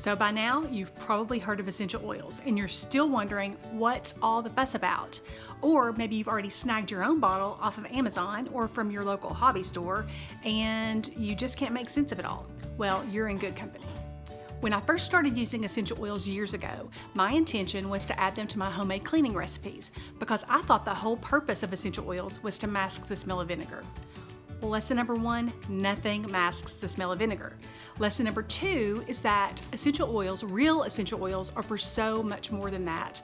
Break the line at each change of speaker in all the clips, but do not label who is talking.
So by now, you've probably heard of essential oils and you're still wondering what's all the fuss about. Or maybe you've already snagged your own bottle off of Amazon or from your local hobby store and you just can't make sense of it all. Well, you're in good company. When I first started using essential oils years ago, my intention was to add them to my homemade cleaning recipes because I thought the whole purpose of essential oils was to mask the smell of vinegar. Lesson number 1, nothing masks the smell of vinegar. Lesson number 2 is that essential oils, real essential oils, are for so much more than that.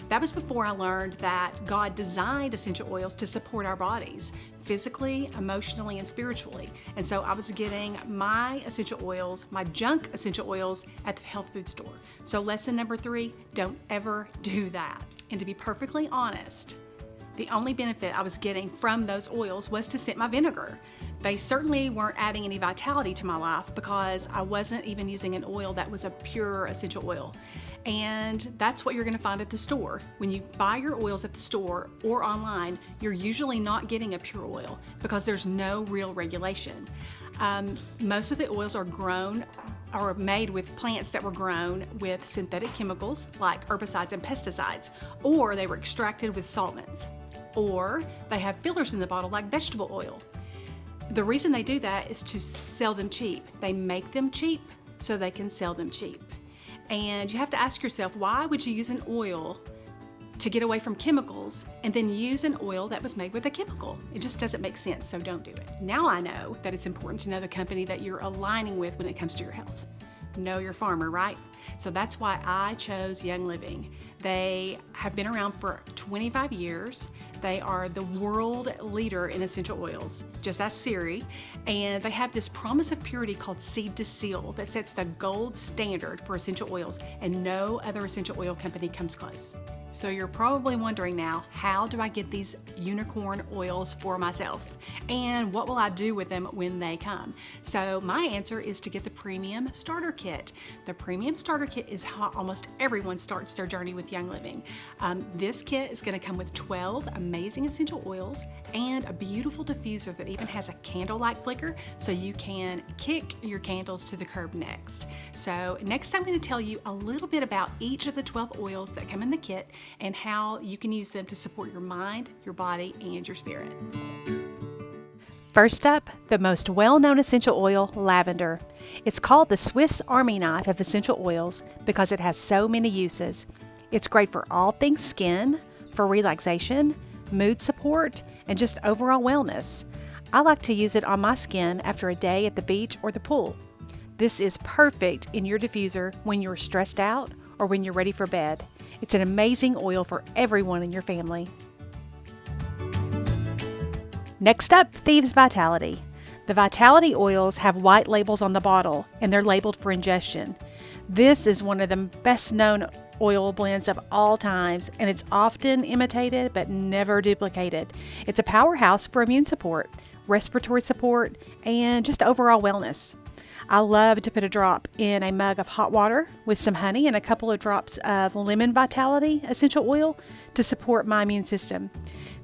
That was before I learned that God designed essential oils to support our bodies, physically, emotionally, and spiritually. And so I was getting my essential oils, my junk essential oils, at the health food store. So lesson number 3, don't ever do that. And to be perfectly honest, the only benefit I was getting from those oils was to scent my vinegar. They certainly weren't adding any vitality to my life because I wasn't even using an oil that was a pure essential oil. And that's what you're going to find at the store. When you buy your oils at the store or online, you're usually not getting a pure oil because there's no real regulation. Most of the oils are grown or made with plants that were grown with synthetic chemicals like herbicides and pesticides, or they were extracted with solvents, or they have fillers in the bottle like vegetable oil. The reason they do that is to sell them cheap. They make them cheap so they can sell them cheap. And you have to ask yourself, why would you use an oil to get away from chemicals and then use an oil that was made with a chemical? It just doesn't make sense, so don't do it. Now I know that it's important to know the company that you're aligning with when it comes to your health. Know your farmer, right? So that's why I chose Young Living. They have been around for 25 years. They are the world leader in essential oils. Just ask Siri. And they have this promise of purity called Seed to Seal that sets the gold standard for essential oils, and no other essential oil company comes close. So you're probably wondering now, how do I get these unicorn oils for myself? And what will I do with them when they come? So my answer is to get the Premium Starter Kit. The Premium Starter Kit is how almost everyone starts their journey with Young Living. This kit is going to come with 12 amazing essential oils and a beautiful diffuser that even has a candle-like flicker so you can kick your candles to the curb next. So next I'm going to tell you a little bit about each of the 12 oils that come in the kit and how you can use them to support your mind, your body, and your spirit. First up, the most well-known essential oil, lavender. It's called the Swiss Army knife of essential oils because it has so many uses. It's great for all things skin, for relaxation, mood support, and just overall wellness. I like to use it on my skin after a day at the beach or the pool. This is perfect in your diffuser when you're stressed out or when you're ready for bed. It's an amazing oil for everyone in your family. Next up, Thieves Vitality. The Vitality oils have white labels on the bottle and they're labeled for ingestion. This is one of the best known oil blends of all times, and it's often imitated but never duplicated. It's a powerhouse for immune support, respiratory support, and just overall wellness. I love to put a drop in a mug of hot water with some honey and a couple of drops of lemon vitality essential oil to support my immune system.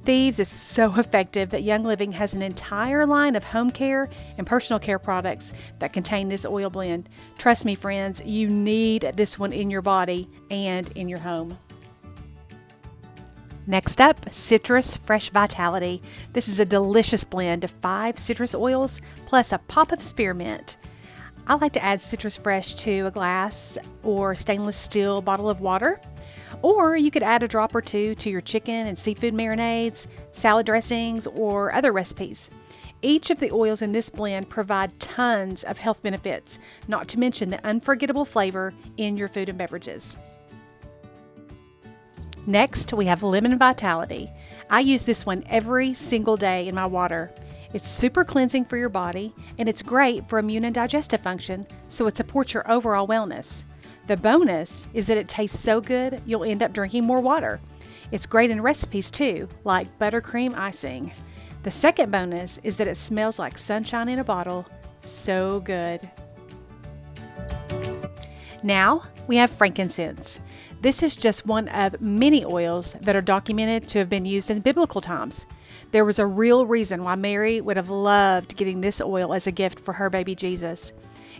Thieves is so effective that Young Living has an entire line of home care and personal care products that contain this oil blend. Trust me, friends, you need this one in your body and in your home. Next up, Citrus Fresh Vitality. This is a delicious blend of 5 citrus oils plus a pop of spearmint. I like to add Citrus Fresh to a glass or stainless steel bottle of water. Or you could add a drop or two to your chicken and seafood marinades, salad dressings, or other recipes. Each of the oils in this blend provide tons of health benefits, not to mention the unforgettable flavor in your food and beverages. Next, we have Lemon Vitality. I use this one every single day in my water. It's super cleansing for your body, and it's great for immune and digestive function, so it supports your overall wellness. The bonus is that it tastes so good, you'll end up drinking more water. It's great in recipes too, like buttercream icing. The second bonus is that it smells like sunshine in a bottle. So good. Now we have frankincense. This is just one of many oils that are documented to have been used in biblical times. There was a real reason why Mary would have loved getting this oil as a gift for her baby Jesus.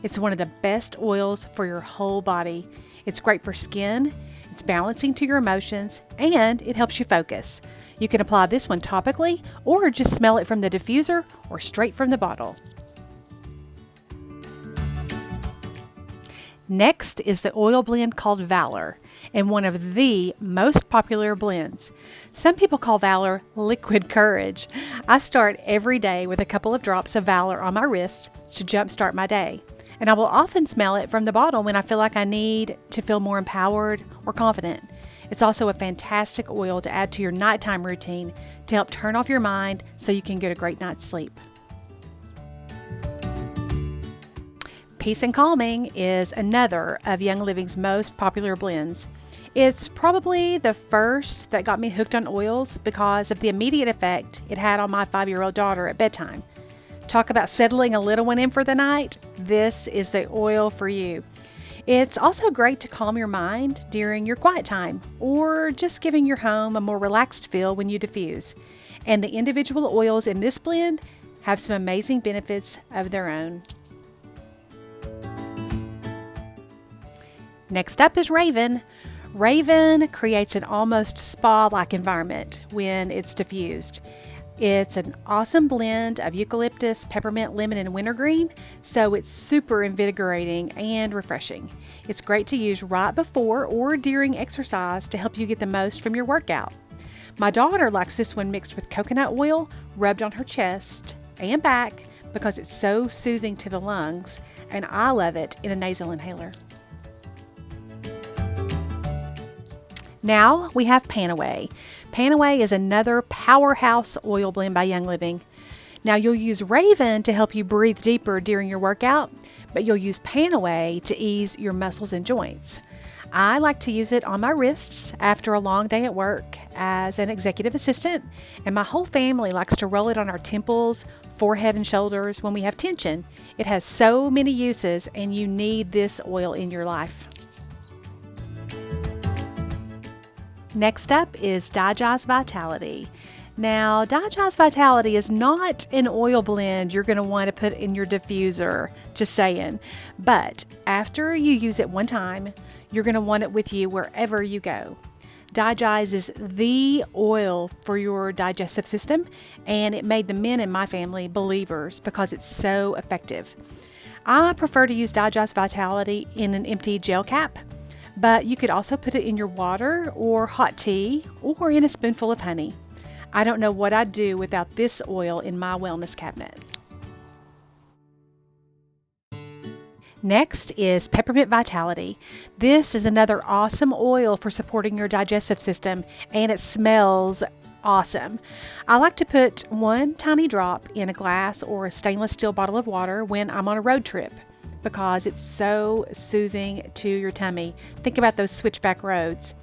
It's one of the best oils for your whole body. It's great for skin, it's balancing to your emotions, and it helps you focus. You can apply this one topically or just smell it from the diffuser or straight from the bottle. Next is the oil blend called Valor, and one of the most popular blends. Some people call Valor liquid courage. I start every day with a couple of drops of Valor on my wrist to jumpstart my day, and I will often smell it from the bottle when I feel like I need to feel more empowered or confident. It's also a fantastic oil to add to your nighttime routine to help turn off your mind so you can get a great night's sleep. Peace and Calming is another of Young Living's most popular blends. It's probably the first that got me hooked on oils because of the immediate effect it had on my 5-year-old daughter at bedtime. Talk about settling a little one in for the night. This is the oil for you. It's also great to calm your mind during your quiet time or just giving your home a more relaxed feel when you diffuse. And the individual oils in this blend have some amazing benefits of their own. Next up is Raven. Raven creates an almost spa-like environment when it's diffused. It's an awesome blend of eucalyptus, peppermint, lemon, and wintergreen, so it's super invigorating and refreshing. It's great to use right before or during exercise to help you get the most from your workout. My daughter likes this one mixed with coconut oil rubbed on her chest and back because it's so soothing to the lungs, and I love it in a nasal inhaler. Now we have Panaway. Panaway is another powerhouse oil blend by Young Living. Now you'll use Raven to help you breathe deeper during your workout, but you'll use Panaway to ease your muscles and joints. I like to use it on my wrists after a long day at work as an executive assistant, and my whole family likes to roll it on our temples, forehead, and shoulders when we have tension. It has so many uses, and you need this oil in your life. Next up is Digest Vitality. Now, Digest Vitality is not an oil blend you're going to want to put in your diffuser, just saying. But after you use it one time, you're going to want it with you wherever you go. Digest is the oil for your digestive system, and it made the men in my family believers because it's so effective. I prefer to use Digest Vitality in an empty gel cap, but you could also put it in your water or hot tea or in a spoonful of honey. I don't know what I'd do without this oil in my wellness cabinet. Next is Peppermint Vitality. This is another awesome oil for supporting your digestive system, and it smells awesome. I like to put one tiny drop in a glass or a stainless steel bottle of water when I'm on a road trip, because it's so soothing to your tummy. Think about those switchback roads.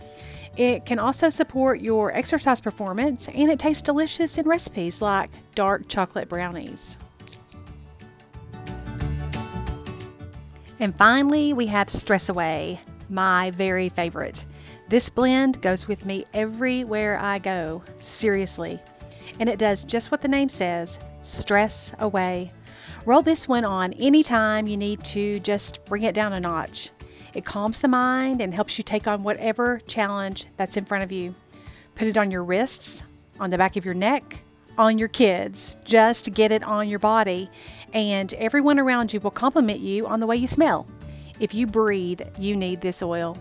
It can also support your exercise performance, and it tastes delicious in recipes like dark chocolate brownies. And finally, we have Stress Away, my very favorite. This blend goes with me everywhere I go, seriously. And it does just what the name says, stress away. Roll this one on anytime you need to just bring it down a notch. It calms the mind and helps you take on whatever challenge that's in front of you. Put it on your wrists, on the back of your neck, on your kids. Just get it on your body, and everyone around you will compliment you on the way you smell. If you breathe, you need this oil.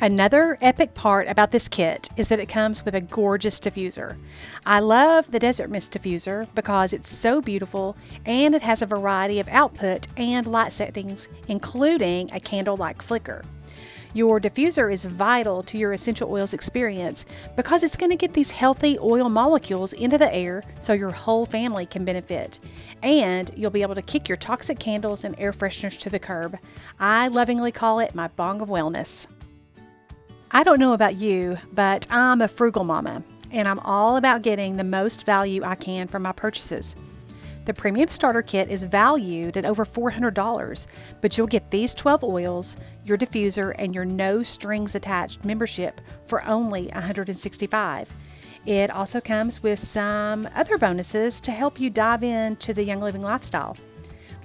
Another epic part about this kit is that it comes with a gorgeous diffuser. I love the Desert Mist diffuser because it's so beautiful, and it has a variety of output and light settings, including a candle-like flicker. Your diffuser is vital to your essential oils experience because it's going to get these healthy oil molecules into the air so your whole family can benefit. And you'll be able to kick your toxic candles and air fresheners to the curb. I lovingly call it my bong of wellness. I don't know about you, but I'm a frugal mama, and I'm all about getting the most value I can from my purchases. The Premium Starter Kit is valued at over $400, but you'll get these 12 oils, your diffuser, and your no strings attached membership for only $165. It also comes with some other bonuses to help you dive into the Young Living lifestyle.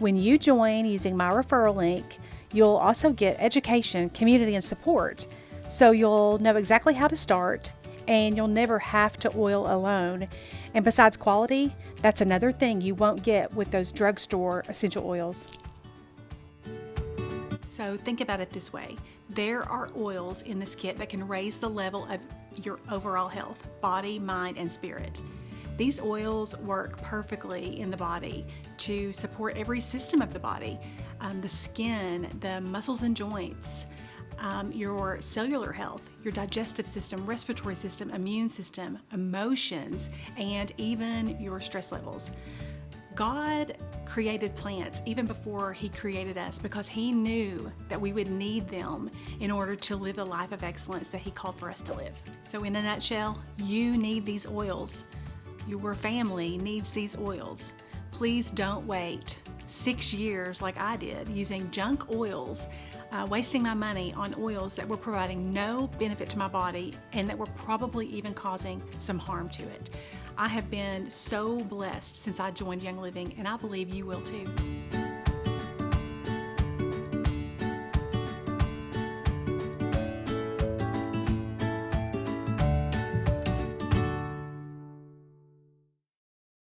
When you join using my referral link, you'll also get education, community, and support. So you'll know exactly how to start, and you'll never have to oil alone. And besides quality, that's another thing you won't get with those drugstore essential oils. So think about it this way. There are oils in this kit that can raise the level of your overall health, body, mind, and spirit. These oils work perfectly in the body to support every system of the body, the skin, the muscles and joints, your cellular health, your digestive system, respiratory system, immune system, emotions, and even your stress levels. God created plants even before He created us because He knew that we would need them in order to live the life of excellence that He called for us to live. So in a nutshell, you need these oils. Your family needs these oils. Please don't wait 6 years like I did using junk oils, wasting my money on oils that were providing no benefit to my body and that were probably even causing some harm to it. I have been so blessed since I joined Young Living, and I believe you will too.